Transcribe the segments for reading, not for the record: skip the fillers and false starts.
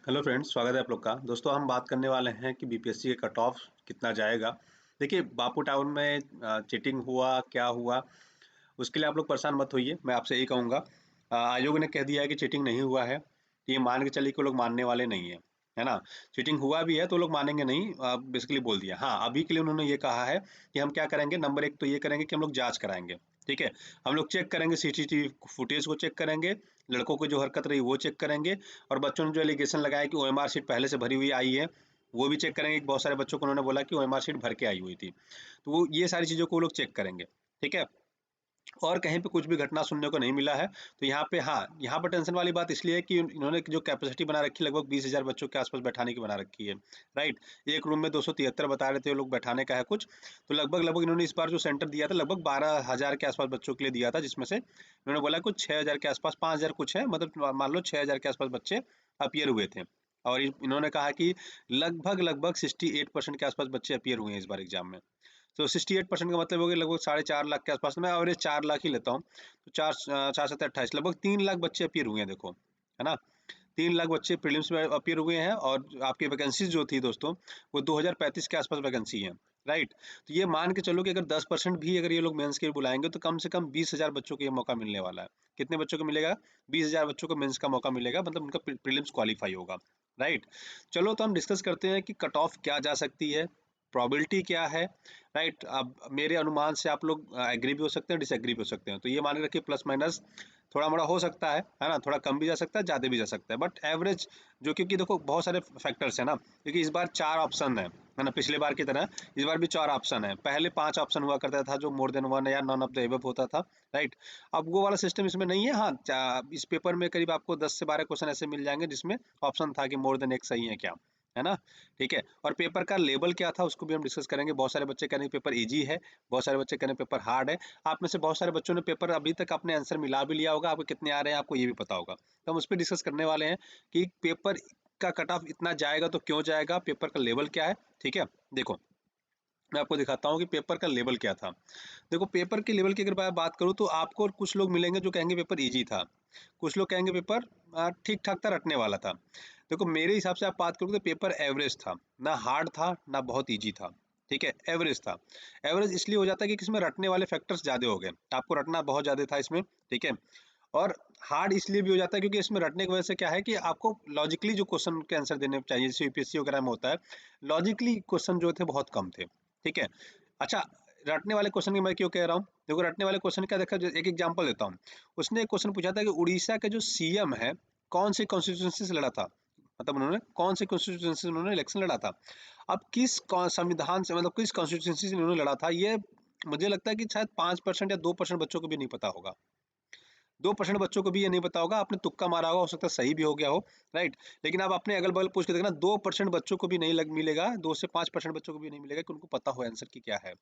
Hello friends, स्वागत है आप लोग का। दोस्तों, हम बात करने वाले हैं कि बीपीएससी का कट ऑफ कितना जाएगा। देखिए, बापू टाउन में चीटिंग हुआ, क्या हुआ, उसके लिए आप लोग परेशान मत होइए। मैं आपसे यही कहूँगा, आयोग ने कह दिया है कि चीटिंग नहीं हुआ है। ये मान के चलिए कि लोग मानने वाले नहीं हैं, है ना। चीटिंग हुआ भी है तो लोग मानेंगे नहीं, बेसिकली बोल दिया। हाँ, अभी के लिए उन्होंने ये कहा है कि हम क्या करेंगे। नंबर एक तो ये करेंगे कि हम लोग जांच कराएंगे, ठीक है। हम लोग चेक करेंगे, सीसीटीवी फुटेज को चेक करेंगे, लड़कों की जो हरकत रही वो चेक करेंगे, और बच्चों ने जो एलिगेशन लगाया कि ओएमआर शीट पहले से भरी हुई आई है, वो भी चेक करेंगे। बहुत सारे बच्चों को उन्होंने बोला कि ओएमआर शीट भर के आई हुई थी, तो वो ये सारी चीज़ों को वो लोग चेक करेंगे, ठीक है। और कहीं पे कुछ भी घटना सुनने को नहीं मिला है। तो यहाँ पे, हाँ, यहाँ पर टेंशन वाली बात इसलिए है कि इन्होंने जो कैपेसिटी बना रखी है, लगभग 20,000 बच्चों के आसपास बैठाने की बना रखी है, राइट। एक रूम में 273 बता रहे थे लोग बैठाने का है कुछ। तो लगभग लगभग इन्होंने इस बार जो सेंटर दिया था, लगभग 12,000 के आसपास बच्चों के लिए दिया था, जिसमें से इन्होंने बोला कुछ 6,000 के आसपास, 5,000 कुछ है, मतलब मान लो 6,000 के आसपास बच्चे अपियर हुए थे। और इन्होंने कहा कि लगभग लगभग 68% के आसपास बच्चे अपियर हुए हैं इस बार एग्जाम में। तो 68% का मतलब हो गया लगभग 4.5 लाख के आसपास। मैं एवरेज 4 लाख ही लेता हूँ, तो चार चार सत्तर 28, लगभग 3 लाख बच्चे अपीयर हुए हैं, देखो, है ना। 3 लाख बच्चे प्रीलिम्स में अपीयर हुए हैं, और आपकी वैकेंसीज जो थी दोस्तों, वो 2035 के आसपास वैकेंसी है, राइट। तो ये मान के चलो कि अगर 10% भी अगर ये लोग मेंस के लिए बुलाएंगे, तो कम से कम 20,000 बच्चों को ये मौका मिलने वाला है। कितने बच्चों को मिलेगा? 20,000 बच्चों को मेंस का मौका मिलेगा, मतलब उनका प्रीलिम्स क्वालिफाई होगा, राइट। चलो, तो हम डिस्कस करते हैं कि कट ऑफ क्या जा सकती है, प्रोबेबिलिटी क्या है, राइट। अब मेरे अनुमान से आप लोग एग्री भी हो सकते हैं, डिसएग्री भी हो सकते हैं। तो ये मान के रखिए, प्लस माइनस थोड़ा मोड़ा हो सकता है ना। थोड़ा कम भी जा सकता है, ज़्यादा भी जा सकता है, बट एवरेज जो, क्योंकि देखो बहुत सारे फैक्टर्स हैं ना, क्योंकि इस बार 4 ऑप्शन है ना, पिछले बार की तरह इस बार भी 4 ऑप्शन है। पहले 5 ऑप्शन हुआ करता था, जो मोर देन 1 या नॉन ऑफ द एबव होता था, राइट। अब वो वाला सिस्टम इसमें नहीं है। हाँ, इस पेपर में करीब आपको 10 से 12 क्वेश्चन ऐसे मिल जाएंगे जिसमें ऑप्शन था कि मोर देन एक सही है क्या, है ना, ठीक है। और पेपर का लेवल क्या था उसको भी हम डिस्कस करेंगे। बहुत सारे बच्चे कह रहे हैं पेपर इजी है, बहुत सारे बच्चे कह रहे हैं पेपर हार्ड है। आप में से बहुत सारे बच्चों ने पेपर अभी तक अपने आंसर मिला भी लिया होगा, आपको कितने आ रहे हैं आपको ये भी पता होगा। तो हम उस पर डिस्कस करने वाले हैं कि पेपर का कट ऑफ इतना जाएगा तो क्यों जाएगा, पेपर का लेवल क्या है, ठीक है। देखो, मैं आपको दिखाता हूँ कि पेपर का लेवल क्या था। देखो, पेपर के लेवल की अगर मैं बात करूँ, तो आपको कुछ लोग मिलेंगे जो कहेंगे पेपर इजी था, कुछ लोग कहेंगे पेपर ठीक ठाक था, रटने वाला था। देखो, मेरे हिसाब से आप बात करोगे तो पेपर एवरेज था, ना हार्ड था ना बहुत इजी था, ठीक है, एवरेज था। एवरेज इसलिए हो जाता है कि इसमें रटने वाले फैक्टर्स ज़्यादा हो गए, आपको रटना बहुत ज़्यादा था इसमें, ठीक है। और हार्ड इसलिए भी हो जाता है क्योंकि इसमें रटने की वजह से क्या है कि आपको लॉजिकली जो क्वेश्चन के आंसर देने चाहिए, जैसे यूपीएससी वगैरह में होता है, लॉजिकली क्वेश्चन जो थे बहुत कम थे, ठीक है। अच्छा, रटने वाले क्वेश्चन की मैं क्यों कह रहा हूँ, देखो, रटने वाले क्वेश्चन क्या, देखा, एक एग्जांपल देता हूँ। उसने एक क्वेश्चन पूछा था कि उड़ीसा के जो सीएम है, कौन सी कॉन्स्टिट्यूंसी से लड़ा था, मतलब उन्होंने कौन सी कॉन्स्टिट्यूंसी से उन्होंने इलेक्शन लड़ा था। अब किस संविधान से, मतलब किस कॉन्स्टिट्यूंसी से उन्होंने लड़ा था, ये मुझे लगता है कि शायद 5% या 2% बच्चों को भी नहीं पता होगा। 2% बच्चों को भी ये नहीं पता होगा। आपने तुक्का मारा होगा, हो सकता है सही भी हो गया हो, राइट। लेकिन आप अपने अगल बगल पूछ के देखना, 2% बच्चों को भी नहीं मिलेगा, 2 से 5% बच्चों को भी नहीं मिलेगा कि उनको पता हो आंसर की क्या है।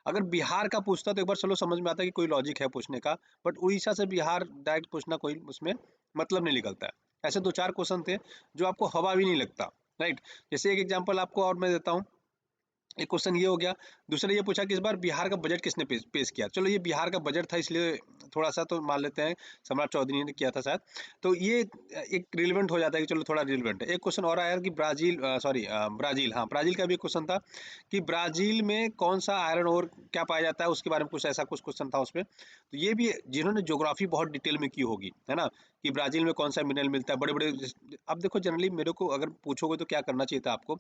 अगर बिहार का पूछता तो एक बार चलो समझ में आता है कि कोई लॉजिक है पूछने का, बट उड़ीसा से बिहार डायरेक्ट पूछना कोई उसमें मतलब नहीं निकलता है। ऐसे 2-4 क्वेश्चन थे जो आपको हवा भी नहीं लगता, राइट। जैसे एक एग्जांपल आपको और मैं देता हूँ। एक क्वेश्चन ये हो गया। दूसरा ये पूछा कि इस बार बिहार का बजट किसने पेश किया। चलो, ये बिहार का बजट था इसलिए थोड़ा सा तो मान लेते हैं, सम्राट चौधरी ने किया था शायद। तो ये एक रिलेवेंट हो जाता है कि चलो थोड़ा रिलेवेंट है। एक क्वेश्चन और आया कि ब्राजील, ब्राजील, हाँ, ब्राजील का भी क्वेश्चन था कि ब्राजील में कौन सा आयरन और क्या पाया जाता है, उसके बारे में कुछ ऐसा कुछ क्वेश्चन था उसमें। तो ये भी जिन्होंने ज्योग्राफी बहुत डिटेल में की होगी, है ना, कि ब्राजील में कौन सा मिनरल मिलता है, बड़े बड़े। अब देखो, जनरली मेरे को अगर पूछोगे तो क्या करना चाहिए था आपको,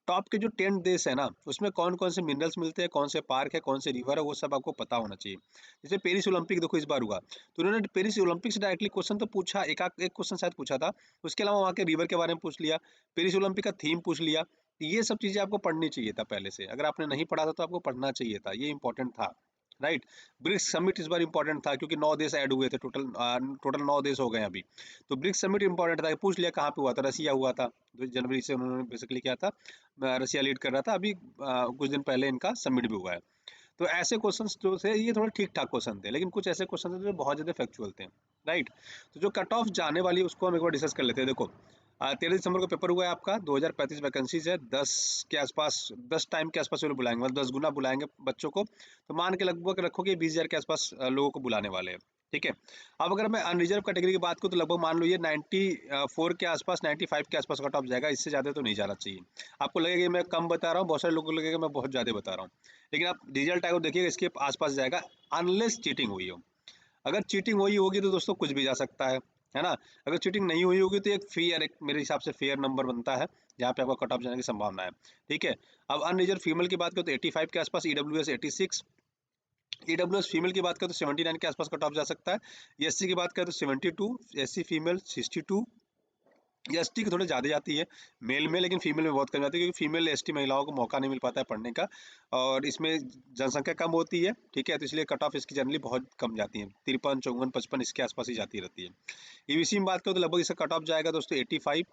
टॉप के जो 10 देश है ना, उसमें कौन कौन से मिनरल्स मिलते हैं, कौन से पार्क है, कौन से रिवर है, वो सब आपको पता होना चाहिए। जैसे पेरिस ओलंपिक देखो इस बार हुआ, तो उन्होंने पेरिस ओलंपिक से डायरेक्टली क्वेश्चन तो पूछा, एक क्वेश्चन शायद पूछा था। उसके अलावा वहाँ के रिवर के बारे में पूछ लिया, पेरिस ओलंपिक का थीम पूछ लिया। तो ये सब चीजें आपको पढ़नी चाहिए था पहले से। अगर आपने नहीं पढ़ा था तो आपको पढ़ना चाहिए था, ये इंपॉर्टेंट था, राइट। ब्रिक्स समिट इस बार इंपॉर्टेंट था क्योंकि 9 देश ऐड हुए थे, टोटल 9 देश हो गए अभी। तो ब्रिक्स समिट इंपॉर्टेंट था, पूछ लिया कहाँ पे हुआ था, रसिया हुआ था। 2 जनवरी से उन्होंने बेसिकली किया था, रसिया लीड कर रहा था अभी। कुछ दिन पहले इनका समिट भी हुआ है। तो ऐसे क्वेश्चंस जो थे ये थोड़े ठीक ठाक क्वेश्चन थे, लेकिन कुछ ऐसे क्वेश्चन थे जो बहुत ज़्यादा फैक्चुअल थे, राइट। तो जो कट ऑफ जाने वाली है उसको हम एक बार डिस्कस कर लेते हैं। देखो, 13 दिसंबर को पेपर हुआ है आपका, 2035 वैकेंसीज है, 10 के आसपास, 10 टाइम के आसपास वो लोग बुलाएंगे, मतलब 10 गुना बुलाएंगे बच्चों को। तो मान के लगभग रखो कि 20,000 के आसपास लोगों को बुलाने वाले हैं, ठीक है। अब अगर मैं अनरिजर्व कैटेगरी की बात करूँ तो लगभग मान लो ये 94 के आसपास, 95 के आसपास कट ऑफ जाएगा, इससे ज़्यादा तो नहीं जाना चाहिए। आपको लगेगा कि मैं कम बता रहा हूँ, बहुत सारे लोगों को लगेगा मैं बहुत ज़्यादा बता रहा हूँ, लेकिन आप रिजल्ट अगर देखिएगा इसके आसपास जाएगा, अनलेस चीटिंग हुई हो। अगर चीटिंग हुई होगी तो दोस्तों कुछ भी जा सकता है ना? अगर चीटिंग नहीं हुई होगी तो एक फेयर, एक मेरे हिसाब से फेयर नंबर बनता है, जहाँ पे आपका कट ऑफ जाने की संभावना है, ठीक है? अब अनरिजर्व फीमेल की बात करें तो 85 के आसपास, ईडब्ल्यूएस 86, ईडब्ल्यूएस फीमेल की बात करें तो 79 के आसपास कट ऑफ जा सकता है। एससी की बात करें तो 72, एससी फीमेल 62, एसटी की थोड़ी ज़्यादा जाती है मेल में, लेकिन फीमेल में बहुत कम जाती है, क्योंकि फीमेल एसटी महिलाओं को मौका नहीं मिल पाता है पढ़ने का, और इसमें जनसंख्या कम होती है, ठीक है, तो इसलिए कट ऑफ इसकी जनरली बहुत कम जाती है, 53, 54, 55 इसके आसपास ही जाती रहती है। ईबीसी में बात करें तो लगभग इसका कट ऑफ जाएगा दोस्तों 85,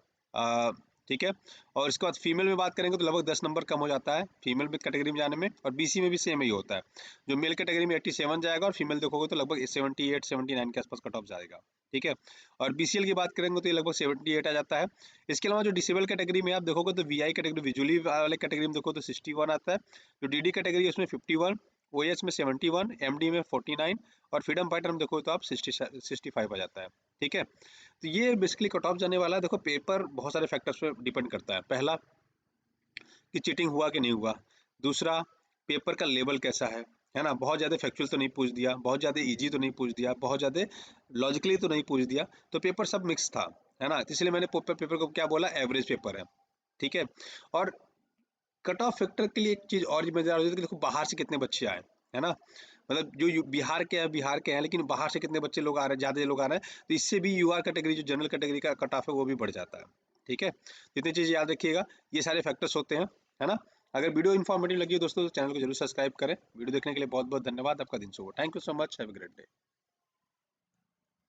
ठीक है। और इसके बाद फीमेल में बात करेंगे तो लगभग 10 नंबर कम हो जाता है फीमेल में कैटेगरी में जाने में, और बीसी में भी सेम ही होता है, जो मेल कैटेगरी में 87 जाएगा और फीमेल देखोगे तो लगभग 78, 79 के आसपास कट ऑफ जाएगा, ठीक है। और बीसीएल की बात करेंगे तो ये लगभग 78 आ जाता है। इसके अलावा जो डिसेबल कैटेगरी में आप देखोगे तो वीआई कैटेगरी, विजुअली वाले कैटेगरी में देखो तो 61 आता है, जो डीडी कैटेगरी है उसमें 51, ओएस में 71, एमडी में 49, और फ्रीडम फाइटर में देखो तो आप 65 आ जाता है, ठीक है। तो ये बेसिकली कट ऑफ जाने वाला है। देखो पेपर बहुत सारे फैक्टर्स पे डिपेंड करता है। पहला कि चीटिंग हुआ कि नहीं हुआ, दूसरा पेपर का लेवल कैसा है ना, बहुत ज़्यादा फैक्चुअल तो नहीं पूछ दिया, बहुत ज़्यादा इजी तो नहीं पूछ दिया, बहुत ज़्यादा लॉजिकली तो नहीं पूछ दिया, तो पेपर सब मिक्स था, है ना, तो इसलिए मैंने पेपर को क्या बोला, एवरेज पेपर है, ठीक है। और कट ऑफ फैक्टर के लिए एक चीज़ और जिम्मेदार होती है कि देखो बाहर से कितने बच्चे आए, है ना, मतलब जो बिहार के हैं, लेकिन बाहर से कितने बच्चे लोग आ रहे हैं, ज़्यादा लोग आ रहे हैं, तो इससे भी यूआर कैटेगरी, जो जनरल कैटेगरी का कट ऑफ है, वो भी बढ़ जाता है, ठीक है। तो इतनी चीज़ याद रखिएगा, ये सारे फैक्टर्स होते हैं, है ना। अगर वीडियो इन्फॉर्मेटिव लगी हो दोस्तों तो चैनल को जरूर सब्सक्राइब करें। वीडियो देखने के लिए बहुत बहुत धन्यवाद, आपका दिन शुभ हो। Thank you so much, have a great day.